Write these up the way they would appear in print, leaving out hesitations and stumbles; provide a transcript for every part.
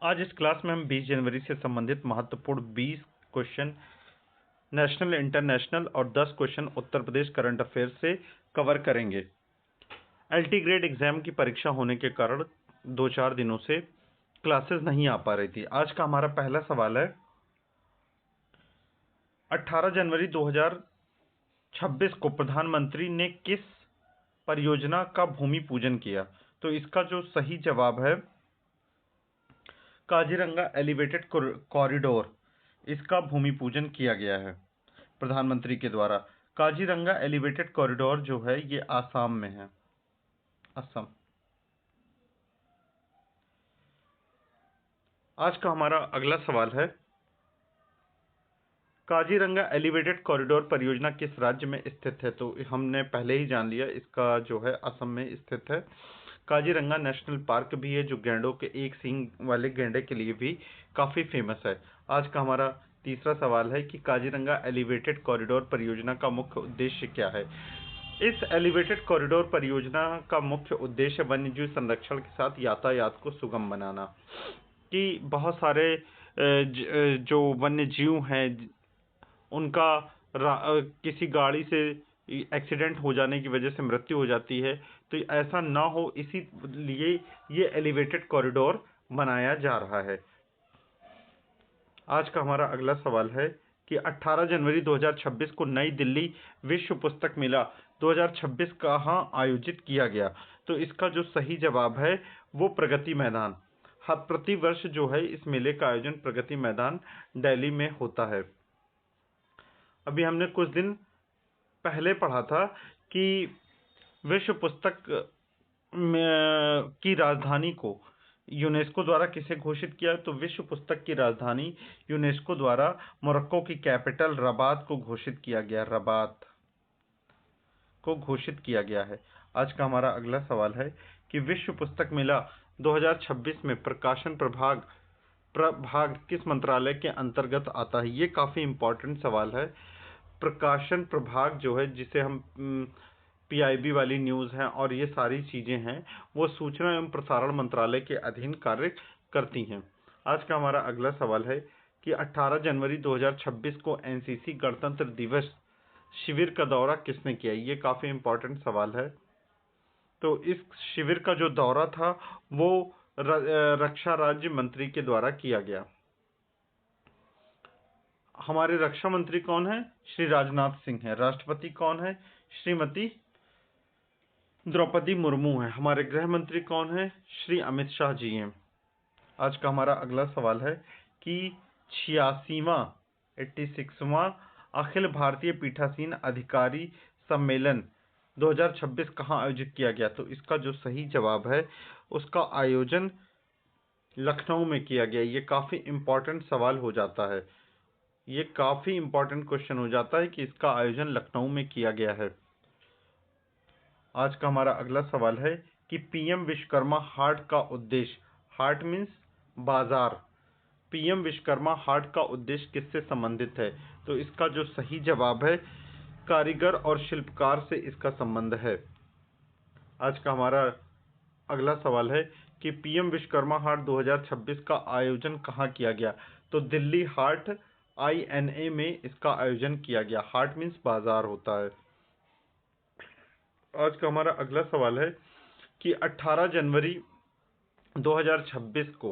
आज इस क्लास में हम 20 जनवरी से संबंधित महत्वपूर्ण 20 क्वेश्चन नेशनल, इंटरनेशनल और 10 question Uttar Pradesh current affair से कवर करेंगे। एलटी ग्रेड एग्जाम की परीक्षा होने के कारण 2-4 दिनों से क्लासेस नहीं आ पा रही थी। आज का हमारा पहला सवाल है, 18 जनवरी 2026 को प्रधानमंत्री ने किस परियोजना का भूमि पूजन किया? तो इसका जो सही जवाब है काजीरंगा एलिवेटेड कॉरिडोर, इसका भूमि पूजन किया गया है प्रधानमंत्री के द्वारा। काजीरंगा एलिवेटेड कॉरिडोर जो है ये आसाम में है, असम। आज का हमारा अगला सवाल है, काजीरंगा एलिवेटेड कॉरिडोर परियोजना किस राज्य में स्थित है? तो हमने पहले ही जान लिया, इसका जो है असम में स्थित है। काजीरंगा नेशनल पार्क भी है जो गैंडों के एक सींग वाले गैंडे के लिए भी काफी फेमस है। आज का हमारा तीसरा सवाल है कि काजीरंगा एलिवेटेड कॉरिडोर परियोजना का मुख्य उद्देश्य क्या है? इस एलिवेटेड कॉरिडोर परियोजना का मुख्य उद्देश्य वन्यजीव संरक्षण के साथ यातायात को सुगम बनाना, कि बहुत सारे जो वन्य जीव हैं उनका किसी गाड़ी से एक्सीडेंट हो जाने की वजह से मृत्यु हो जाती है, तो ऐसा ना हो इसीलिए ये एलिवेटेड कॉरिडोर बनाया जा रहा है। आज का हमारा अगला सवाल है कि 18 जनवरी 2026 को नई दिल्ली विश्व पुस्तक मेला 2026 कहाँ आयोजित किया गया? तो इसका जो सही जवाब है वो प्रगति मैदान। हर प्रतिवर्ष जो है इस मेले का आयोजन प्रगति मैदान दिल्ली में होता है। अभी हमने कुछ दिन पहले पढ़ा था कि विश्व पुस्तक की राजधानी को यूनेस्को द्वारा किसे घोषित किया? तो विश्व पुस्तक की राजधानी यूनेस्को द्वारा मोरक्को की कैपिटल रबात को घोषित किया गया, रबात को घोषित किया गया है। आज का हमारा अगला सवाल है कि विश्व पुस्तक मेला 2026 में प्रकाशन प्रभाग किस मंत्रालय के अंतर्गत आता है? ये काफी इंपॉर्टेंट सवाल है। प्रकाशन प्रभाग जो है, जिसे हम पीआईबी वाली न्यूज़ हैं और ये सारी चीज़ें हैं, वो सूचना एवं प्रसारण मंत्रालय के अधीन कार्य करती हैं। आज का हमारा अगला सवाल है कि 18 जनवरी 2026 को एनसीसी गणतंत्र दिवस शिविर का दौरा किसने किया? ये काफ़ी इम्पोर्टेंट सवाल है। तो इस शिविर का जो दौरा था वो रक्षा राज्य मंत्री के द्वारा किया गया। हमारे रक्षा मंत्री कौन है? श्री राजनाथ सिंह है। राष्ट्रपति कौन है? श्रीमती द्रौपदी मुर्मू है। हमारे गृह मंत्री कौन है? श्री अमित शाह जी हैं। आज का हमारा अगला सवाल है कि 86वां अखिल भारतीय पीठासीन अधिकारी सम्मेलन 2026 कहाँ आयोजित किया गया? तो इसका जो सही जवाब है उसका आयोजन लखनऊ में किया गया। ये काफ़ी इम्पोर्टेंट सवाल हो जाता है, ये काफ़ी इम्पोर्टेंट क्वेश्चन हो जाता है कि इसका आयोजन लखनऊ में किया गया है। आज का हमारा अगला सवाल है कि पीएम विश्वकर्मा हाट का उद्देश्य, हाट मीन्स बाजार, पीएम विश्वकर्मा हाट का उद्देश्य किससे संबंधित है? तो इसका जो सही जवाब है कारीगर और शिल्पकार से इसका संबंध है। आज का हमारा अगला सवाल है कि पीएम विश्वकर्मा हाट 2026 का आयोजन कहाँ किया गया? तो दिल्ली हाट INA में इसका आयोजन किया गया। हाट मीन्स बाजार होता है। आज का हमारा अगला सवाल है कि 18 जनवरी 2026 को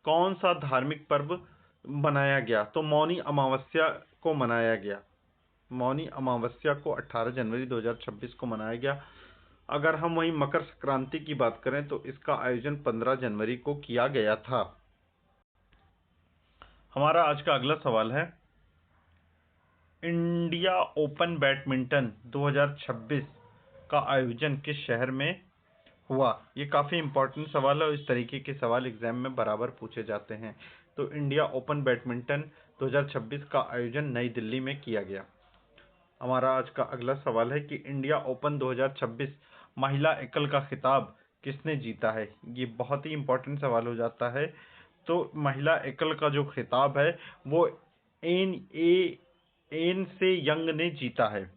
कौन सा धार्मिक पर्व मनाया गया? तो मौनी अमावस्या को मनाया गया। मौनी अमावस्या को 18 जनवरी 2026 को मनाया गया। अगर हम वहीं मकर संक्रांति की बात करें तो इसका आयोजन 15 जनवरी को किया गया था। हमारा आज का अगला सवाल है, इंडिया ओपन बैडमिंटन 2026 का आयोजन किस शहर में हुआ? ये काफ़ी इंपॉर्टेंट सवाल है और इस तरीके के सवाल एग्जाम में बराबर पूछे जाते हैं। तो इंडिया ओपन बैडमिंटन 2026 का आयोजन नई दिल्ली में किया गया। हमारा आज का अगला सवाल है कि इंडिया ओपन 2026 महिला एकल का खिताब किसने जीता है? ये बहुत ही इंपॉर्टेंट सवाल हो जाता है। तो महिला एकल का जो खिताब है वो एन से यंग ने जीता है।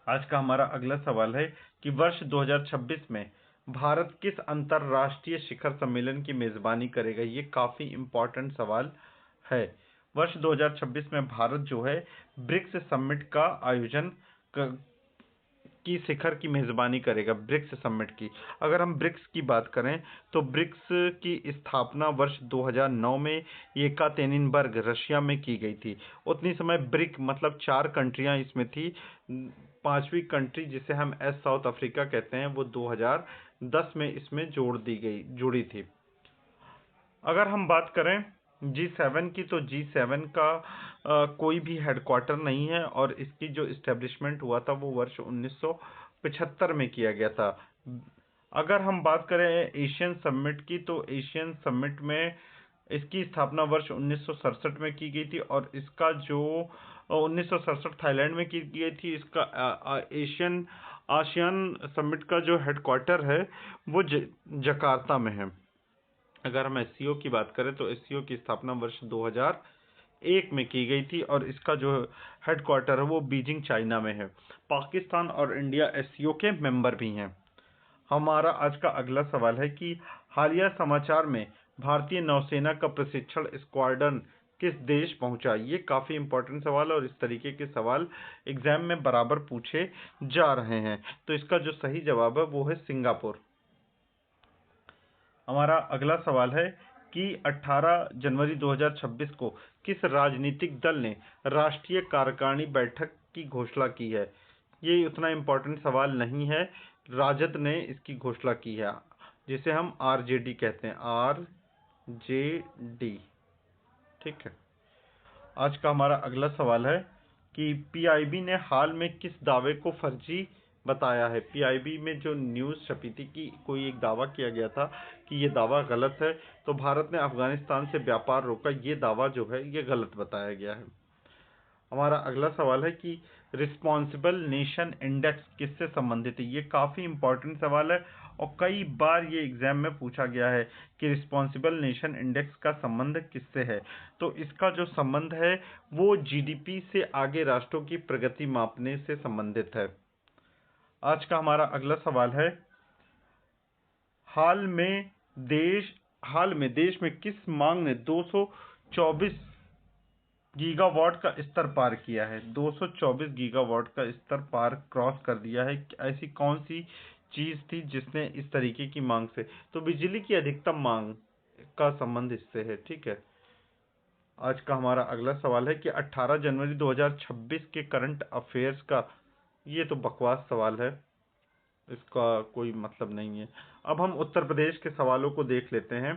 आज का हमारा अगला सवाल है कि वर्ष 2026 में भारत किस अंतरराष्ट्रीय शिखर सम्मेलन की मेजबानी करेगा? ये काफी इंपॉर्टेंट सवाल है। वर्ष 2026 में भारत जो है ब्रिक्स समिट का आयोजन की शिखर की मेजबानी करेगा, ब्रिक्स समिट की। अगर हम ब्रिक्स की बात करें तो ब्रिक्स की स्थापना वर्ष 2009 में येकातेरिनबर्ग रशिया में की गई थी। उतनी समय ब्रिक मतलब 4 कंट्रियां इसमें थी। पांचवी कंट्री जिसे हम साउथ अफ्रीका कहते हैं वो 2010 में इसमें जुड़ी थी। अगर हम बात करें G7 की तो G7 का कोई भी हेडक्वार्टर नहीं है और इसकी जो इस्टेब्लिशमेंट हुआ था वो वर्ष 1975 में किया गया था। अगर हम बात करें एशियन समिट की तो एशियन समिट में इसकी स्थापना वर्ष 1967 में की गई थी और इसका जो 1967 थाईलैंड में की गई थी। इसका आसियान समिट का जो हेडक्वार्टर है वो जकार्ता में है। अगर हम एससीओ की बात करें तो एससीओ की स्थापना वर्ष 2001 में की गई थी और इसका जो हेडक्वार्टर है वो बीजिंग चाइना में है। पाकिस्तान और इंडिया एससीओ के मेंबर भी हैं। हमारा आज का अगला सवाल है कि हालिया समाचार में भारतीय नौसेना का प्रशिक्षण स्क्वाड्रन किस देश पहुंचा? ये काफी इंपॉर्टेंट सवाल है और इस तरीके के सवाल एग्जाम में बराबर पूछे जा रहे हैं। तो इसका जो सही जवाब है वो है सिंगापुर। हमारा अगला सवाल है कि 18 जनवरी 2026 को किस राजनीतिक दल ने राष्ट्रीय कार्यकारिणी बैठक की घोषणा की है? ये उतना इम्पोर्टेंट सवाल नहीं है। राजद ने इसकी घोषणा की है जिसे हम आरजेडी कहते हैं, आरजेडी। ठीक है। आज का हमारा अगला सवाल है कि पीआईबी ने हाल में किस दावे को फर्जी बताया है? पीआईबी में जो न्यूज़ छपी थी कि कोई एक दावा किया गया था कि ये दावा गलत है, तो भारत ने अफगानिस्तान से व्यापार रोका, ये दावा जो है ये गलत बताया गया है। हमारा अगला सवाल है कि रिस्पॉन्सिबल नेशन इंडेक्स किससे संबंधित है? ये काफ़ी इंपॉर्टेंट सवाल है और कई बार ये एग्जाम में पूछा गया है कि रिस्पॉन्सिबल नेशन इंडेक्स का संबंध किससे है। तो इसका जो संबंध है वो जीडीपी से आगे राष्ट्रों की प्रगति मापने से संबंधित है। आज का हमारा अगला सवाल है हाल में देश में किस मांग ने 224 गीगावाट का स्तर पार किया है? 224 गीगावाट का स्तर पार क्रॉस कर दिया है। ऐसी कौन सी चीज थी जिसने इस तरीके की मांग से? तो बिजली की अधिकतम मांग का संबंध इससे है। ठीक है। आज का हमारा अगला सवाल है कि 18 जनवरी 2026 के करंट अफेयर्स का, ये तो बकवास सवाल है, इसका कोई मतलब नहीं है। अब हम उत्तर प्रदेश के सवालों को देख लेते हैं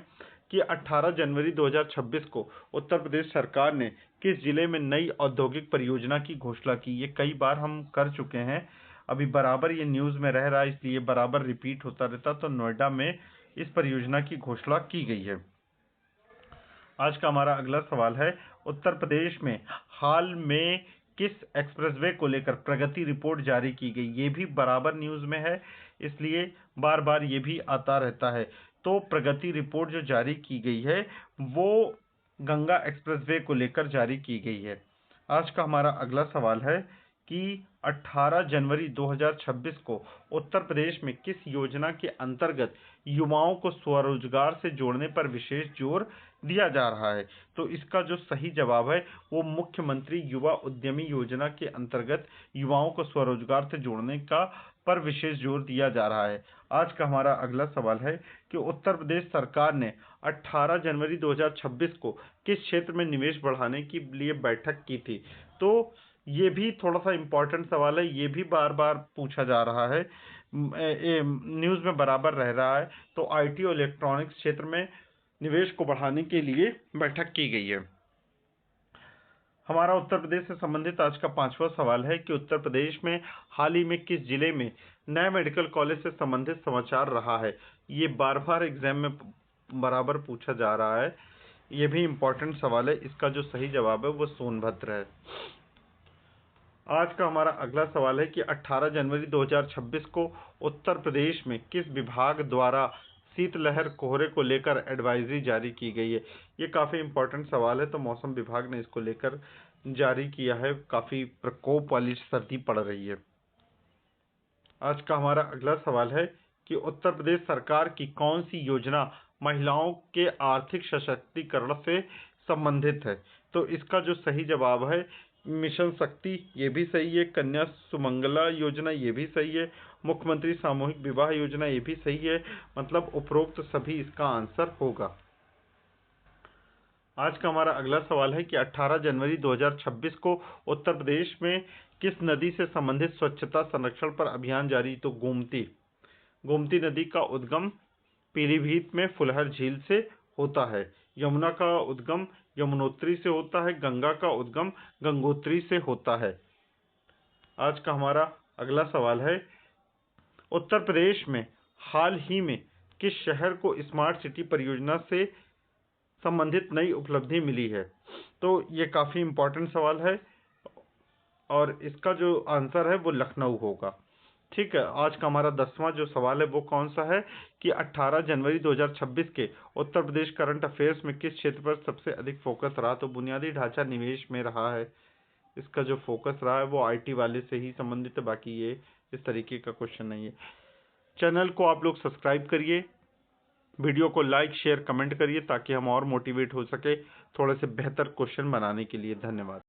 कि 18 जनवरी 2026 को उत्तर प्रदेश सरकार ने किस जिले में नई औद्योगिक परियोजना की घोषणा की? ये कई बार हम कर चुके हैं, अभी बराबर ये न्यूज़ में रह रहा है इसलिए बराबर रिपीट होता रहता। तो नोएडा में इस परियोजना की घोषणा की गई है। आज का हमारा अगला सवाल है उत्तर प्रदेश में हाल में किस एक्सप्रेसवे को लेकर प्रगति रिपोर्ट जारी की गई? ये भी बराबर न्यूज़ में है इसलिए बार बार ये भी आता रहता है। तो प्रगति रिपोर्ट जो जारी की गई है वो गंगा एक्सप्रेसवे को लेकर जारी की गई है। आज का हमारा अगला सवाल है कि 18 जनवरी 2026 को उत्तर प्रदेश में किस योजना के अंतर्गत युवाओं को स्वरोजगार से जोड़ने पर विशेष जोर दिया जा रहा है? तो इसका जो सही जवाब है वो मुख्यमंत्री युवा उद्यमी योजना के अंतर्गत युवाओं को स्वरोजगार से जोड़ने का पर विशेष जोर दिया जा रहा है। आज का हमारा अगला सवाल है कि उत्तर प्रदेश सरकार ने 18 जनवरी 2026 को किस क्षेत्र में निवेश बढ़ाने के लिए बैठक की थी? तो ये भी थोड़ा सा इम्पोर्टेंट सवाल है, ये भी बार बार पूछा जा रहा है, न्यूज़ में बराबर रह रहा है। तो आईटी और इलेक्ट्रॉनिक्स क्षेत्र में निवेश को बढ़ाने के लिए बैठक की गई है। हमारा उत्तर प्रदेश से संबंधित आज का 5वां सवाल है कि उत्तर प्रदेश में हाल ही में किस जिले में नए मेडिकल कॉलेज से संबंधित समाचार रहा है? ये बार बार एग्जाम में बराबर पूछा जा रहा है, ये भी इम्पोर्टेंट सवाल है। इसका जो सही जवाब है वो सोनभद्र है। आज का हमारा अगला सवाल है कि 18 जनवरी 2026 को उत्तर प्रदेश में किस विभाग द्वारा शीतलहर कोहरे को लेकर एडवाइजरी जारी की गई है? ये काफ़ी इम्पोर्टेंट सवाल है। तो मौसम विभाग ने इसको लेकर जारी किया है, काफ़ी प्रकोप वाली सर्दी पड़ रही है। आज का हमारा अगला सवाल है कि उत्तर प्रदेश सरकार की कौन सी योजना महिलाओं के आर्थिक सशक्तिकरण से संबंधित है? तो इसका जो सही जवाब है मिशन शक्ति, ये भी सही है। कन्या सुमंगला योजना, ये भी सही है। मुख्यमंत्री सामूहिक विवाह योजना, ये भी सही है। मतलब उपरोक्त सभी इसका आंसर होगा। आज का हमारा अगला सवाल है कि 18 जनवरी 2026 को उत्तर प्रदेश में किस नदी से संबंधित स्वच्छता संरक्षण पर अभियान जारी? तो गोमती नदी का उद्गम पीलीभीत में फुलहर झील से होता है। यमुना का उद्गम यमुनोत्री से होता है। गंगा का उद्गम गंगोत्री से होता है। आज का हमारा अगला सवाल है, उत्तर प्रदेश में हाल ही में किस शहर को स्मार्ट सिटी परियोजना से संबंधित नई उपलब्धि मिली है? तो ये काफ़ी इम्पोर्टेंट सवाल है और इसका जो आंसर है वो लखनऊ होगा। ठीक है। आज का हमारा 10वां जो सवाल है वो कौन सा है कि 18 जनवरी 2026 के उत्तर प्रदेश करंट अफेयर्स में किस क्षेत्र पर सबसे अधिक फोकस रहा? तो बुनियादी ढांचा निवेश में रहा है। इसका जो फोकस रहा है वो आईटी वाले से ही संबंधित है, बाकी ये इस तरीके का क्वेश्चन नहीं है। चैनल को आप लोग सब्सक्राइब करिए, वीडियो को लाइक शेयर कमेंट करिए ताकि हम और मोटिवेट हो सके थोड़े से बेहतर क्वेश्चन बनाने के लिए। धन्यवाद।